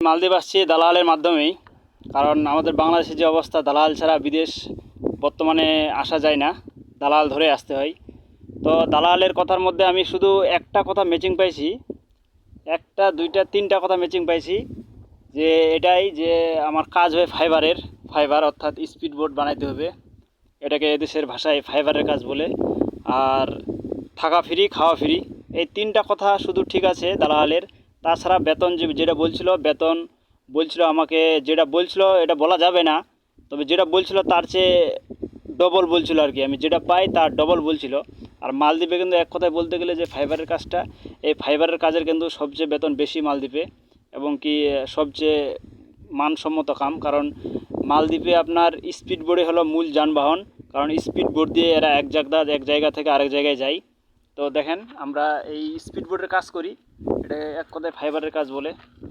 মালদ্বীপ আসছি দালালের মাধ্যমেই, কারণ আমাদের বাংলাদেশের যে অবস্থা, দালাল ছাড়া বিদেশ বর্তমানে আসা যায় না, দালাল ধরে আসতে হয়। তো দালালের কথার মধ্যে আমি শুধু একটা কথা ম্যাচিং পাইছি, একটা দুইটা তিনটা কথা ম্যাচিং পাইছি, যে এটাই যে আমার কাজ হয় ফাইবার অর্থাৎ স্পিড বোট বানাইতে হবে। এটাকে এদেশের ভাষায় ফাইবারের কাজ বলে। আর থাকা ফ্রি, খাওয়া ফ্রি, এই তিনটা কথা শুধু ঠিক আছে দালালের। তাছাড়া বেতন যেটা বেতন বলছিল আমাকে, যেটা বলছিল এটা বলা যাবে না, তবে যেটা বলছিল তার চেয়ে ডবল বলছিল আর কি। আমি যেটা পাই তার ডবল বলছিল। আর মালদ্বীপে কিন্তু এক কথায় বলতে গেলে যে ফাইবারের কাজটা, এই ফাইবারের কাজের কিন্তু সবচেয়ে বেতন বেশি মালদ্বীপে, এবং কি সবচেয়ে মানসম্মত কাম। কারণ মালদ্বীপে আপনার স্পিড বোটে হলো মূল যানবাহন, কারণ স্পিড বোট দিয়ে এরা এক জায়গা থেকে আরেক জায়গায় যায়। তো দেখেন আমরা এই স্পিড বোটের কাজ করি, এটা এক কথায় ফাইবারের কাজ বলে।